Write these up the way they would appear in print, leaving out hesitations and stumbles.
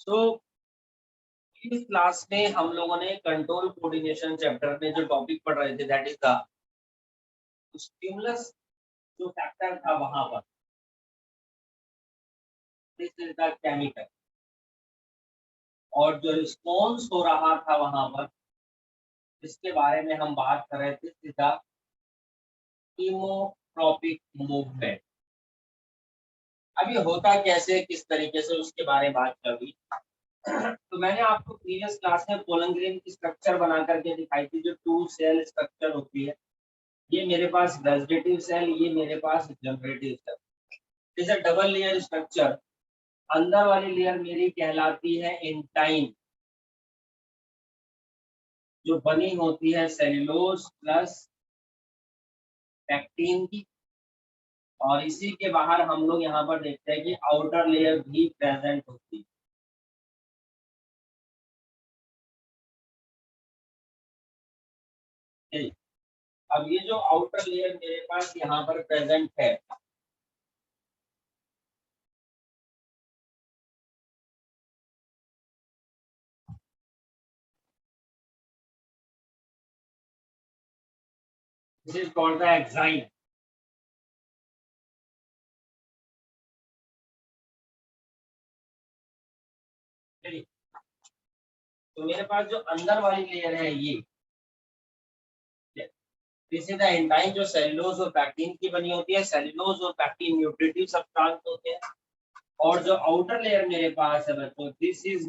तो इस क्लास में हम लोगों ने कंट्रोल कोऑर्डिनेशन चैप्टर में जो टॉपिक पढ़ रहे थे दैट इज द स्टिमुलस जो फैक्टर था वहां पर दिस इज द केमिकल और जो रिस्पॉन्स हो रहा था वहां पर इसके बारे में हम बात कर रहे थे सीधा कीमोट्रॉपिक मूवमेंट। अभी होता कैसे किस तरीके से उसके बारे में बात कर दी। तो मैंने आपको प्रीवियस क्लास में कोलंग्रेन की स्ट्रक्चर बना करके दिखाई थी जो 2 सेल स्ट्रक्चर होती है। ये मेरे पास वेजिटेटिव सेल, ये मेरे पास generative cell. Is a double layer structure. अंदर वाली लेयर मेरी कहलाती है इंटाइन जो बनी होती है सेल्यूलोज प्लस पैक्टिन की, और इसी के बाहर हम लोग यहाँ पर देखते हैं कि आउटर लेयर भी प्रेजेंट होती है। अब ये जो आउटर लेयर मेरे पास यहाँ पर प्रेजेंट है, this is called the exine. तो मेरे पास जो अंदर वाली लेयर है ये दिस इज द एंजाइम जो सेल्यूलोज और पैक्टिन की बनी होती है। सेल्यूलोज और पैक्टिन न्यूट्रिटिव सब्सटेंस होते हैं। और जो आउटर लेयर मेरे पास है बच्चों, this is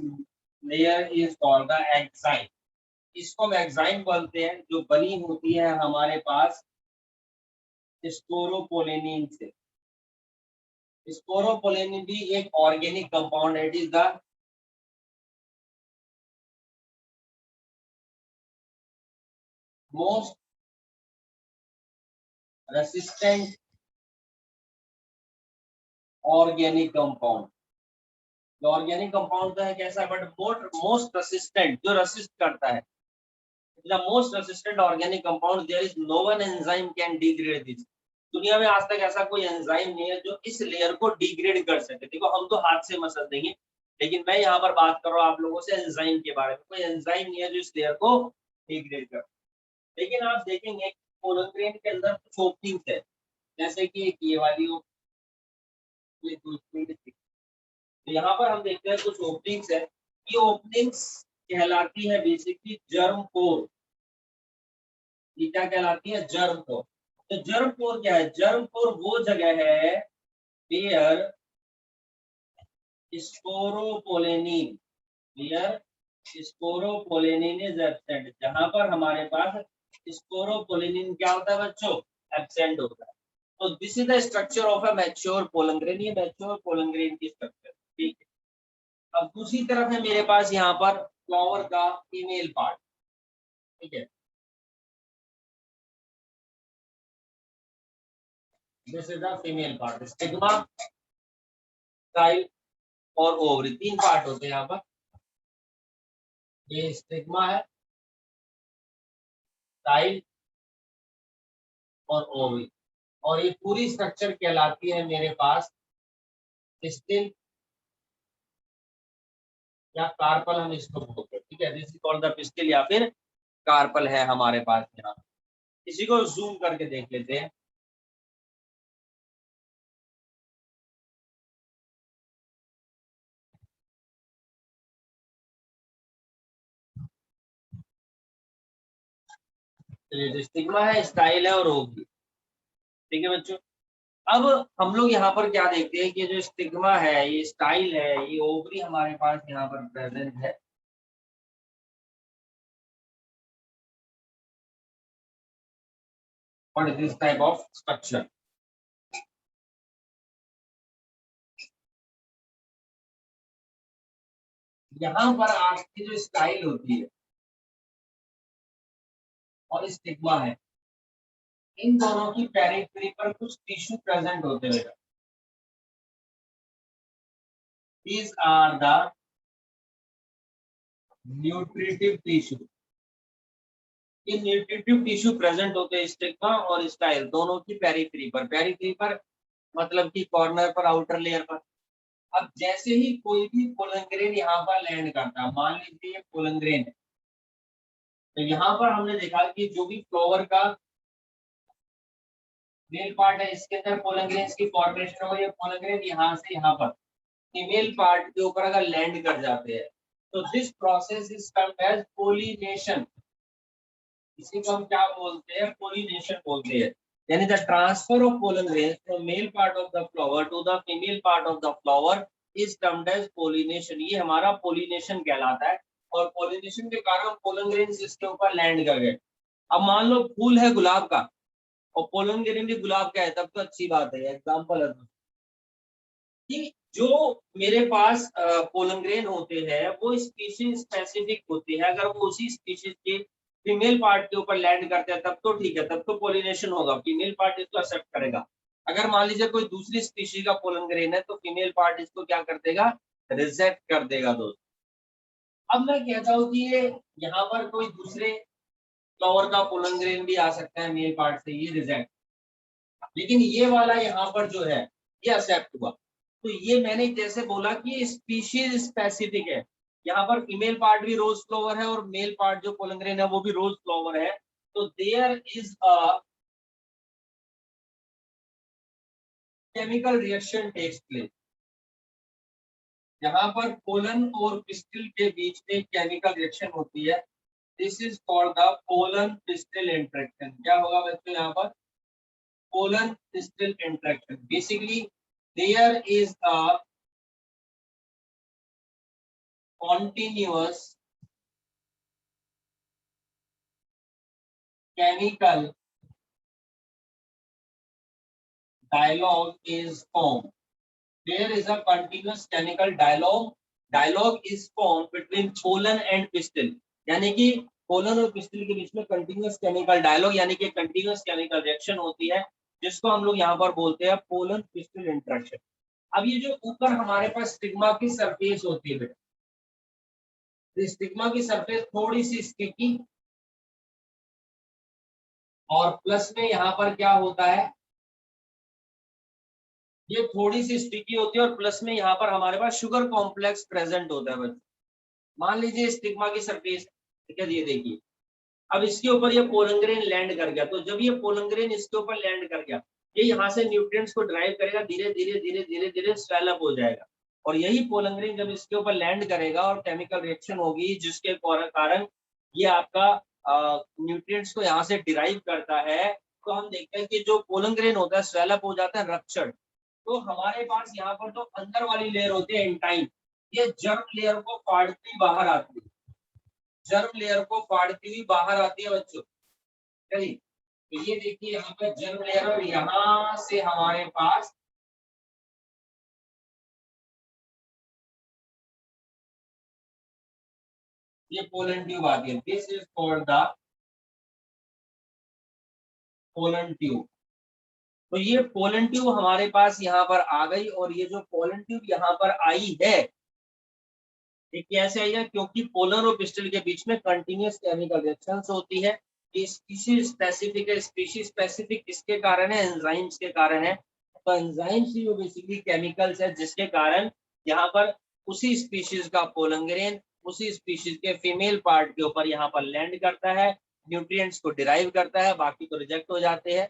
layer is called the exine. इसको हम एक्साइन बोलते हैं, जो बनी होती है हमारे पास स्पोरोपोलेनिन से। स्पोरोपोलेनिन भी एक ऑर्गेनिक कंपाउंड है। It is the most resistant organic compound. Organic compound तो है कैसा, बट मोस्ट रेसिस्टेंट जो रेसिस्ट करता है। the most resistant organic compound, there is no one enzyme can degrade this। दुनिया में आज तक ऐसा कोई एंजाइम नहीं है जो इस लेयर को डिग्रेड कर सके। देखो हम तो हाथ से मसल देंगे, लेकिन मैं यहाँ पर बात कर रहा हूँ आप लोगों से एंजाइम के बारे में। कोई एंजाइम नहीं है जो इस लेयर को डिग्रेड कर। लेकिन आप देखेंगे कोलोग्रेन के अंदर कुछ ओपनिंग्स है, जैसे कि एक ये वाली तो यहाँ पर हम देखते हैं कुछ ओपनिंग्स है। ये ओपनिंग्स कहलाती है बेसिकली जर्म पोर। ये क्या कहलाती है, जर्म पोर। तो जर्म पोर क्या है, जर्म पोर वो जगह है where sporopollenin, where sporopollenin is absent, जहां पर हमारे पास स्पोरोपोलेनिन क्या होता है बच्चों, एब्सेंट होता है। तो this is the structure of a mature pollen grain. ये मैच्योर पोलंग्रेन की स्ट्रक्चर, ठीक है। अब दूसरी तरफ है मेरे पास यहाँ पर फ्लावर का फीमेल पार्ट, ठीक है। This is the female part, stigma, style और ओवरी, 3 पार्ट होते हैं यहाँ पर। ये स्टिग्मा है, स्टाइल और ओवरी, और ये पूरी स्ट्रक्चर कहलाती है मेरे पास पिस्टिल या कार्पल, हम इसको बोलते हैं, ठीक है। This is called the pistil या फिर कार्पल है हमारे पास यहाँ। इसी को जूम करके देख लेते हैं। तो स्टिग्मा है, स्टाइल है और ओवरी, ठीक है बच्चों। अब हम लोग यहाँ पर क्या देखते हैं कि जो स्टिग्मा है, ये स्टाइल है, ये ओवरी हमारे पास यहाँ पर प्रेजेंट है। What is this type of structure? यहाँ पर आपकी जो स्टाइल होती है और स्टिग्मा है, इन दोनों की पेरिफेरी पर कुछ टिश्यू प्रेजेंट होते हैं। These are the nutritive tissue। ये न्यूट्रिटिव टिश्यू प्रेजेंट होते हैं स्टिग्मा और स्टाइल दोनों की पेरिफेरी पर। पेरिफेरी पर मतलब कि कॉर्नर पर, आउटर लेयर पर। अब जैसे ही कोई भी पोलन ग्रेन यहाँ पर लैंड करता है, मान लीजिए ये पोलन ग्रेन है, तो यहाँ पर हमने देखा कि जो भी फ्लावर का मेल पार्ट है इसके अंदर पोलन ग्रेन्स की फॉर्मेशन हो, ये पोलन ग्रेन यहाँ से यहाँ पर फीमेल पार्ट के ऊपर अगर लैंड कर जाते हैं तो this process is termed as pollination. इसी को हम क्या बोलते हैं, पोलिनेशन बोलते हैं। यानी the transfer of pollen grains from male part of the flower to the female part of the flower is termed as pollination. ये हमारा पोलिनेशन कहलाता है और पोलिनेशन के कारण पोलन ग्रेन्स इसके ऊपर लैंड कर गए। अब मान लो फूल है गुलाब का और पोलन ग्रेन भी गुलाब का है, तब तो अच्छी बात है, एग्जाम्पल है कि जो मेरे पास पोलन ग्रेन होते हैं वो स्पीशीज स्पेसिफिक होते हैं। अगर वो उसी स्पीशीज के फीमेल पार्ट के ऊपर लैंड करते हैं तब तो ठीक है, तब तो पोलिनेशन होगा, फीमेल पार्ट इसको एक्सेप्ट करेगा। अगर मान लीजिए कोई दूसरी स्पीशीज का पोलन ग्रेन है तो फीमेल पार्ट इसको क्या कर देगा, रिजेक्ट कर देगा दोस्त। अब मैं कहता हूँ कि ये यहाँ पर कोई दूसरे फ्लावर का पोलन ग्रेन भी आ सकता है मेल पार्ट से, ये रिजेक्ट, लेकिन ये वाला यहाँ पर जो है ये एक्सेप्ट हुआ। तो ये मैंने जैसे बोला कि स्पीशीज स्पेसिफिक है, यहाँ पर फीमेल पार्ट भी रोज फ्लावर है और मेल पार्ट जो पोलन ग्रेन है वो भी रोज फ्लावर है। तो there is a chemical reaction takes place, यहाँ पर पोलन और पिस्टिल के बीच में केमिकल रिएक्शन होती है। This is called the pollen pistil interaction. क्या होगा बच्चों यहाँ पर, pollen pistil interaction. Basically there is a continuous chemical dialogue is formed. There is a continuous chemical dialogue is formed between pollen and pistil. यानी कि pollen और pistil के बीच में कंटिन्यूअस केमिकल डायलॉग यानी कि कंटिन्यूअस केमिकल रिएक्शन होती है, जिसको हम लोग यहाँ पर बोलते हैं पोलन पिस्टिल इंटरेक्शन। अब ये जो ऊपर हमारे पास स्टिग्मा की सरफेस होती है बेटा, स्टिग्मा की सरफेस थोड़ी सी स्टिकी और प्लस में यहाँ पर क्या होता है, ये थोड़ी सी स्टिकी होती है और प्लस में यहाँ पर हमारे पास शुगर कॉम्प्लेक्स प्रेजेंट होता है बच्चों। मान लीजिए स्टिग्मा की सरफेस, ठीक है, ये देखिए अब इसके ऊपर ये पोलन ग्रेन लैंड कर गया। तो जब ये पोलन ग्रेन इसके ऊपर लैंड कर गया, ये यहाँ से न्यूट्रिएंट्स को ड्राइव करेगा, धीरे धीरे धीरे धीरे धीरे स्वेल अप हो जाएगा और यही पोलन ग्रेन जब इसके ऊपर लैंड करेगा और केमिकल रिएक्शन होगी जिसके कारण ये आपका न्यूट्रिएंट्स को यहाँ से डिराइव करता है, तो हम देखते हैं कि जो पोलन ग्रेन होता है स्वेल अप हो जाता है, रप्चर्ड। तो हमारे पास यहाँ पर जो अंदर वाली लेयर होती है एंटाइन, ये जर्म लेयर को फाड़ती बाहर आती है, जर्म लेयर को फाड़ती हुई बाहर आती है बच्चों। चलिए तो ये देखिए यहाँ पर जर्म लेयर और यहाँ से हमारे पास ये पोलन ट्यूब आती है। This is called the pollen tube. तो ये पोलन ट्यूब हमारे पास यहाँ पर आ गई और ये जो पोलन ट्यूब यहाँ पर आई है ये कैसे आई है, क्योंकि पोलन और पिस्टिल के बीच में कंटिन्यूअस केमिकल रिएक्शंस होती है। स्पीशीज स्पेसिफिक है, स्पीशीज स्पेसिफिक किसके कारण है, एंजाइम्स के कारण है। तो एंजाइम्स ही वो बेसिकली केमिकल्स है जिसके कारण यहाँ पर उसी स्पीशीज का पोलन ग्रेन उसी स्पीशीज के फीमेल पार्ट के ऊपर यहाँ पर लैंड करता है, न्यूट्रिएंट्स को डिराइव करता है, बाकी तो रिजेक्ट हो जाते हैं,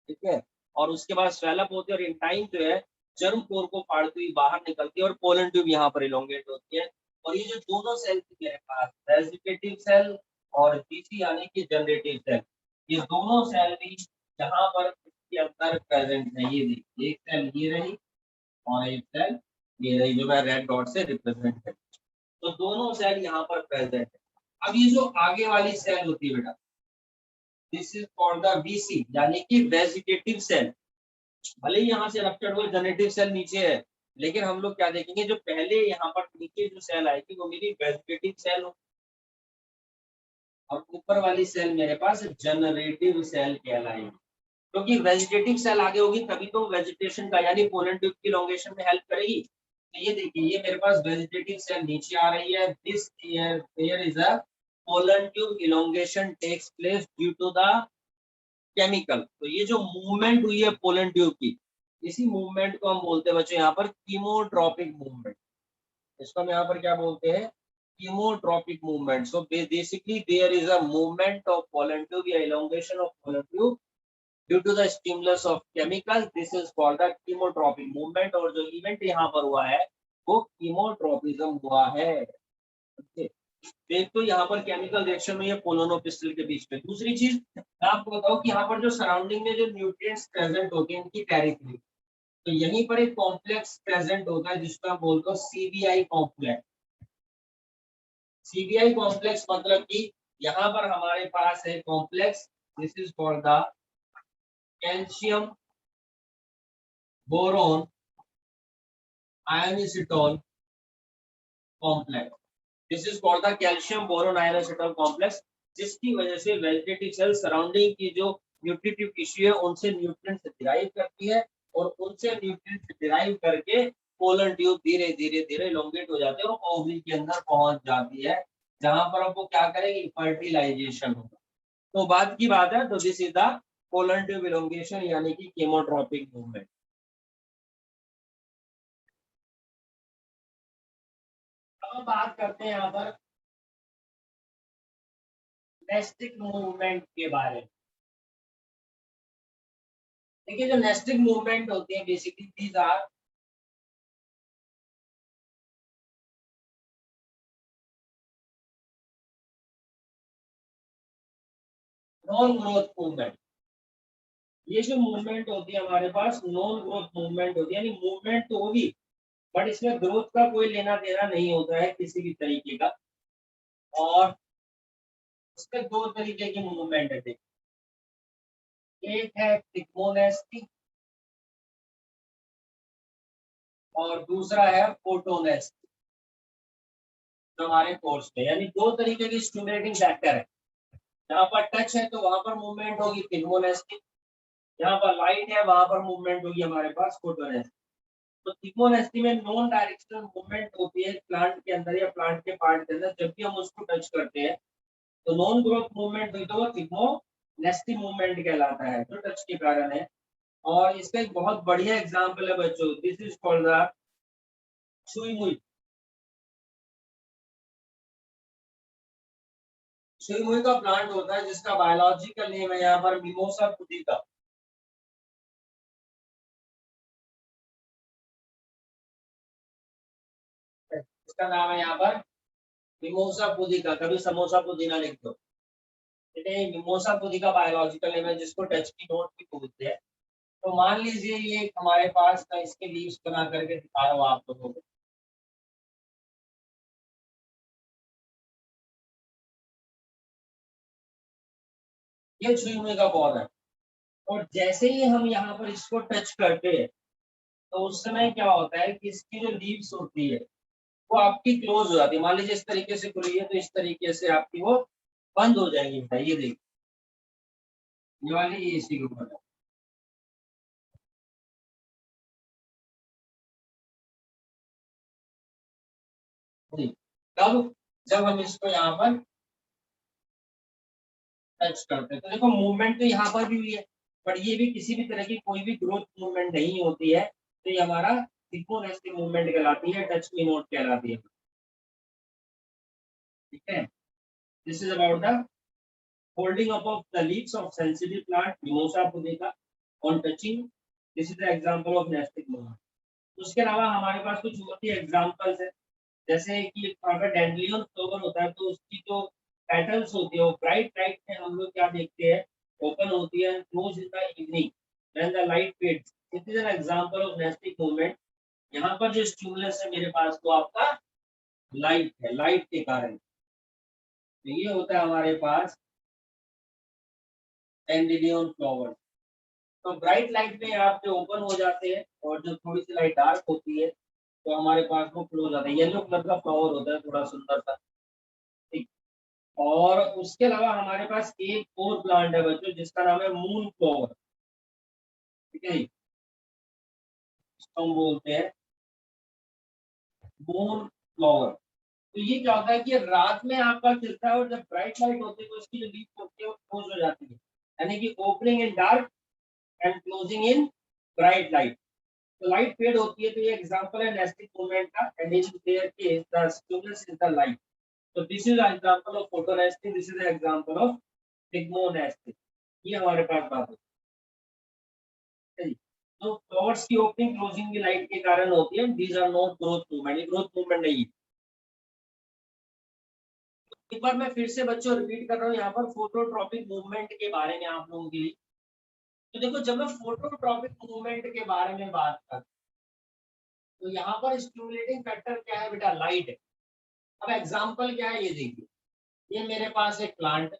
ठीक है। और उसके बाद स्वेलअप होती है और इंटाइन जो है जर्म कोर को फाड़ती हुई बाहर निकलती है और पोलन ट्यूब यहाँ पर इलोंगेट होती है। और ये जो दोनों सेल मेरे पास वेजिटेटिव सेल और जीसी यानी कि जनरेटिव सेल, ये दोनों सेल भी यहाँ पर इसके अंदर प्रेजेंट है। ये देखिए एक सेल ये रही और एक सेल ये रही जो मैं रेड डॉट से रिप्रेजेंट है। तो दोनों सेल यहाँ पर प्रेजेंट है। अब ये जो आगे वाली सेल होती है बेटा, this is called the VC यानी कि वेजिटेटिव सेल। भले ही यहाँ से रप्चर्ड हुए जनरेटिव सेल नीचे है, लेकिन हम लोग क्या देखेंगे जो पहले यहाँ पर नीचे जो सेल आएगी वो मेरी वेजिटेटिव सेल हो और ऊपर वाली सेल मेरे पास जनरेटिव सेल कहलाएगी। क्योंकि वेजिटेटिव सेल आगे होगी तभी तो वेजिटेशन का यानी पोलन ट्यूब की इलोंगेशन में हेल्प करेगी। तो ये देखिए ये मेरे पास वेजिटेटिव सेल नीचे आ रही है। This there is a pollen tube elongation takes place due to the chemical. तो ये जो मूवमेंट हुई है पोलन ट्यूब की इसी मूवमेंट को हम बोलते हैं बच्चों यहाँ पर कीमोट्रॉपिक मूवमेंट। इसको हम यहाँ पर क्या बोलते हैं, chemotropic movement. So basically there is a movement of pollen tube या elongation of pollen tube due to the stimulus of chemical, this is called the chemotropic movement. और जो इवेंट यहाँ पर हुआ है वो कीमोट्रॉपिज्म हुआ है। एक तो यहाँ पर केमिकल रिएक्शन में ये पोलन और पिस्टल के बीच में। दूसरी चीज मैं आपको बताऊं कि यहाँ पर जो सराउंडिंग में जो न्यूट्रिएंट्स प्रेजेंट होते हैं इनकी पेरिफेरी, तो यहीं पर एक कॉम्प्लेक्स प्रेजेंट होता है जिसको हम बोलते हैं सीबीआई कॉम्प्लेक्स। सीबीआई कॉम्प्लेक्स मतलब कि यहाँ पर हमारे पास है complex, this is called the calcium boron inositol complex. This is called the calcium boron inositol complex, जिसकी वजह से वेजिटेटिव सेल सराउंडिंग की जो न्यूट्रिटिव टिश्यू है उनसे न्यूट्रिएंट्स डिराइव करती है और उनसे न्यूट्रिएंट्स डिराइव करके पोलन ट्यूब धीरे धीरे धीरे इलोंगेट हो जाते हैं और ओवरी के अंदर पहुंच जाती है, जहां पर आपको क्या करेगी, फर्टिलाइजेशन होगा। तो बात की बात है, तो this is the pollen tube elongation यानी कि कीमोट्रॉपिक मूवमेंट। अब बात करते हैं यहाँ पर नेस्टिक मूवमेंट के बारे में। देखिए जो नेस्टिक मूवमेंट होती है basically these are non growth movement. ये जो मूवमेंट होती है हमारे पास नॉन ग्रोथ मूवमेंट होती है, यानी मूवमेंट तो होगी बट इसमें ग्रोथ का कोई लेना देना नहीं होता है किसी भी तरीके का। और इसमें दो तरीके की मूवमेंट है, देखिए एक है थिग्मोनेस्टी और दूसरा है फोटोनेस्टी। हमारे कोर्स में यानी दो तरीके की स्टिमुलेटिंग फैक्टर है। जहाँ पर टच है तो वहां पर मूवमेंट होगी थिग्मोनेस्टी, जहाँ पर लाइट है वहां पर मूवमेंट होगी हमारे पास फोटोनेस्टी। तो थिग्मोनेस्टी में नॉन डायरेक्शनल मूवमेंट होती है प्लांट के अंदर या प्लांट के पार्ट के अंदर, जब भी हम उसको टच करते हैं तो नॉन ग्रोथ मूवमेंट हुई तो वो थिग्मोनेस्टी मूवमेंट कहलाता है जो टच के कारण है। और इसका एक बहुत बढ़िया एग्जांपल है बच्चों, दिस इज कॉल्ड द सुई मुई। सुई मुई का प्लांट होता है जिसका बायोलॉजिकल नेम है यहाँ पर मिमोसा पुदिका। इसका नाम है यहाँ पर मिमोसा पुदिका, कभी समोसा पुदीना लिख दो। ठीक है, मिमोसा पुदिका बायोलॉजिकल नेम है जिसको टच की नोट भी बोलते हैं। तो मान लीजिए ये हमारे पास का इसके लीव्स बना करके दिखा रहा हूँ आप लोगों को। ये छुई का पौधा है और जैसे ही हम यहाँ पर इसको टच करते हैं तो उस समय क्या होता है कि इसकी जो लीव्स होती है वो आपकी क्लोज हो जाती है। मान लीजिए इस तरीके से खुली है तो इस तरीके से आपकी वो बंद हो जाएगी बेटा। ये देखिए ये वाली ये इसी के ऊपर है। जी, तब जब हम इसको यहाँ पर टच करते हैं तो देखो मूवमेंट तो यहाँ पर भी हुई है, पर ये भी किसी भी तरह की कोई भी ग्रोथ मूवमेंट नहीं होती है। तो ये हमारा सिंक्रोनेस्टिक मूवमेंट कहलाती है, टच की नोट कहलाती है। ठीक है, this is about the holding up of the leaves of sensitive plant Mimosa pudica on touching. This is the example of nestic movement. उसके अलावा हमारे पास कुछ और भी एग्जांपल्स है, जैसे कि अगर डैंडलियन फ्लावर होता है तो उसकी जो पेटल्स होती है वो ब्राइट लाइट में हम लोग क्या देखते हैं, ओपन होती है, close in the evening when the light fades. It is an example of nastic movement. यहाँ पर जो स्टिमुलस है मेरे पास तो आपका लाइट है, लाइट के कारण। तो ये होता है हमारे पास डैंडेलियन फ्लावर। तो ब्राइट लाइट में आपके ओपन हो जाते हैं और जो थोड़ी सी लाइट डार्क होती है तो हमारे पास वो क्लोज आता है। येलो कलर का फ्लावर होता है थोड़ा सुंदर सा। ठीक, और उसके अलावा हमारे पास एक और प्लांट है बच्चों जिसका नाम है मून फ्लावर। ठीक है, इसको हम बोलते हैं मून फ्लावर। तो ये क्या होता है कि रात में आपका खिलता है और जब ब्राइट लाइट होती है तो इसकी जो लीफ होती है वो क्लोज हो जाती है, यानी कि opening in dark and closing in bright light. तो लाइट फेड होती है, तो ये एग्जांपल है नेस्टिंग मूवमेंट का, and in their case the stimulus is the light. तो this is an example of photo nastic, this is an example of thigmo nastic. ये हमारे पास बात है। तो फ्लावर्स की ओपनिंग क्लोजिंग की लाइट के कारण होती है, these are not growth movement, ये ग्रोथ मूवमेंट नहीं है। एक बार मैं फिर से बच्चों रिपीट कर रहा हूँ यहाँ पर फोटोट्रॉपिक मूवमेंट के बारे में आप लोगों के लिए। तो देखो, जब मैं फोटोट्रॉपिक मूवमेंट के बारे में बात कर, तो यहाँ पर स्टिमुलेटिंग फैक्टर क्या है बेटा? लाइट है। अब एग्जांपल क्या है ये देखिए, ये मेरे पास एक प्लांट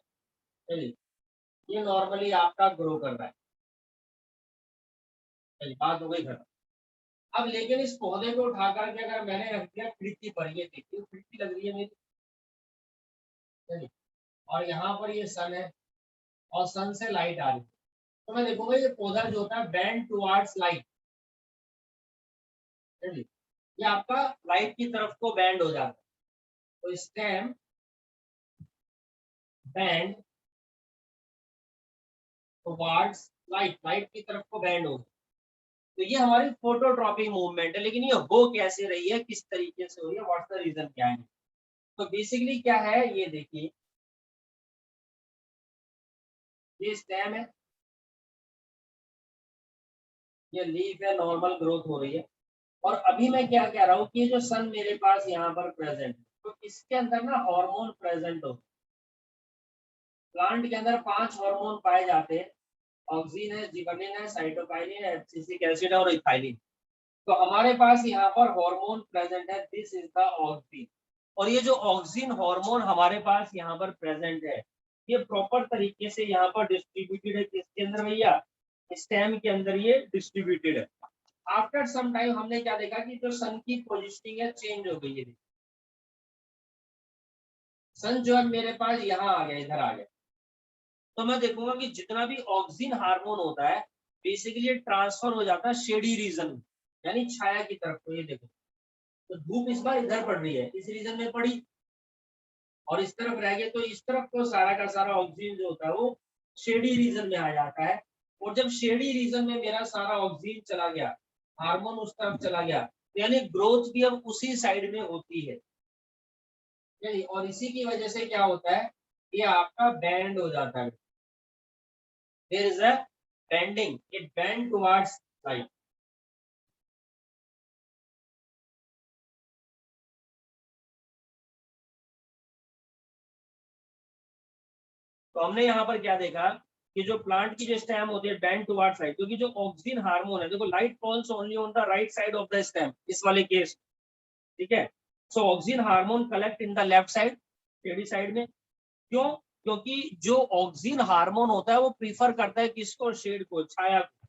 है, ये नॉर्मली आपका ग्रो कर रहा है, चलिए बात हो गई खत्म। अब लेकिन इस पौधे को उठा करके अगर मैंने रख दिया खिड़की पर, ये देखिए खिड़की लग रही है मेरी, चलिए, और यहाँ पर ये सन है और सन से लाइट आ रही है, तो मैं देखूंगा ये पौधा जो होता है बेंड टुवर्ड्स लाइट, चलिए, ये आपका लाइट की तरफ को बैंड हो जाता है। तो stem band towards light, light की तरफ को बैंड हो, तो ये हमारी फोटोट्रॉपिक मूवमेंट है। लेकिन ये हो कैसे रही है, किस तरीके से हो रही है, व्हाट्स द रीजन क्या है? तो बेसिकली क्या है ये देखिए, ये स्टेम है, ये लीफ है, नॉर्मल ग्रोथ हो रही है। और अभी मैं क्या कह रहा हूँ कि जो सन मेरे पास यहाँ पर प्रेजेंट है, तो इसके अंदर ना हार्मोन प्रेजेंट हो। प्लांट के अंदर 5 हार्मोन पाए जाते हैं, ऑक्सीन है, जिबरेलिन है, साइटोकाइनिन है, एब्सिसिक एसिड है और इथाइलिन। तो हमारे पास यहाँ पर हार्मोन प्रेजेंट है, दिस इज द ऑक्सीन। और ये जो ऑक्सीन हार्मोन हमारे पास यहाँ पर प्रेजेंट है, ये प्रॉपर तरीके से यहाँ पर डिस्ट्रीब्यूटेड है, किसके अंदर भैया? स्टेम के अंदर ये डिस्ट्रीब्यूटेड है। आफ्टर सम टाइम हमने क्या देखा कि जो सन की पोजिशनिंग है चेंज हो गई है। सन जो है मेरे पास यहाँ आ गया, इधर आ गया, तो मैं देखूंगा कि जितना भी ऑक्सीन हार्मोन होता है बेसिकली ट्रांसफर हो जाता है शेडी रीजन में, यानी छाया की तरफ। तो ये देखो, तो धूप इस बार इधर पड़ रही है, इस रीजन में पड़ी, और इस तरफ रह गए, तो इस तरफ तो सारा का सारा ऑक्सीजन जो होता है वो शेडी रीजन में आ जाता है। और जब शेडी रीजन में मेरा सारा ऑक्सीजन चला गया, हार्मोन उस तरफ चला गया, तो यानी ग्रोथ भी अब उसी साइड में होती है, यानी, और इसी की वजह से क्या होता है, ये आपका बैंड हो जाता है। There is a bending, it bend towards light. तो हमने यहाँ पर क्या देखा कि जो प्लांट की जो स्टेम होती है बेंड टुवर्ड्स लाइट, क्योंकि जो ऑक्सीजन हार्मोन है, देखो light falls only on the right side of the stem, इस वाले केस, ठीक है। So oxygen hormone collect in the left side, टेढ़ी साइड में। क्यों? क्योंकि जो ऑक्सीजन हार्मोन होता है वो प्रीफर करता है किसको? शेड को, छाया को।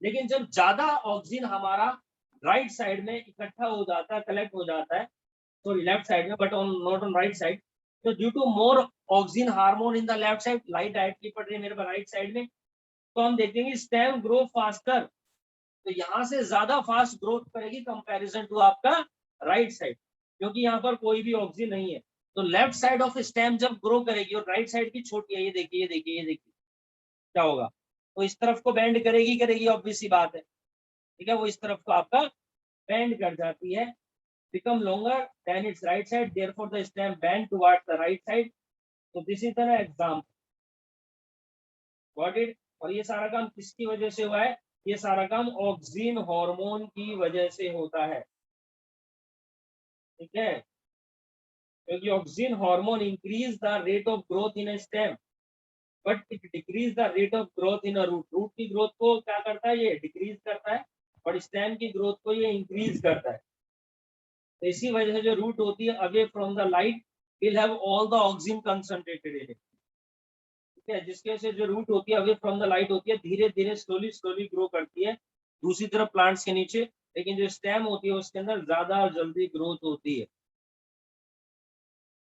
लेकिन जब ज्यादा ऑक्सीजन हमारा राइट साइड में इकट्ठा हो जाता है, कलेक्ट हो जाता है, सॉरी लेफ्ट साइड में, but on not on right side, तो due to more oxygen hormone in the left side, light directly पड़ रही है मेरे पास राइट साइड में, तो हम देखेंगे स्टेम ग्रो फास्टर, तो यहाँ से ज्यादा फास्ट ग्रोथ करेगी कंपैरिजन टू आपका राइट साइड, क्योंकि यहाँ पर कोई भी ऑक्सीजन नहीं है। तो लेफ्ट साइड ऑफ स्टेम जब ग्रो करेगी और राइट साइड की छोटी है, ये देखिए ये देखिए ये देखिए, क्या होगा? तो इस तरफ को बेंड करेगी करेगी, ऑब्वियस सी बात है, ठीक है, वो इस तरफ को आपका बेंड कर जाती है, become longer than its right side, therefore the stem bend towards the right side. So this is an example, got it? और ये सारा काम किसकी वजह से हुआ है? ये सारा काम ऑक्सीजन हार्मोन की वजह से होता है, ठीक है, क्योंकि oxygen hormone increase the rate of growth in a stem but it decrease the rate of growth in a root. Root की ग्रोथ को क्या करता है? ये डिक्रीज करता है, और स्टेम की ग्रोथ को ये इंक्रीज करता है। तो इसी वजह से जो रूट होती है away from the light will have all the oxygen concentrated in it, ठीक है, जिसके से जो रूट होती है अवे फ्रॉम द लाइट होती है, धीरे धीरे स्लोली स्लोली ग्रो करती है दूसरी तरफ प्लांट्स के नीचे, लेकिन जो स्टेम होती है उसके अंदर ज्यादा और जल्दी ग्रोथ होती है।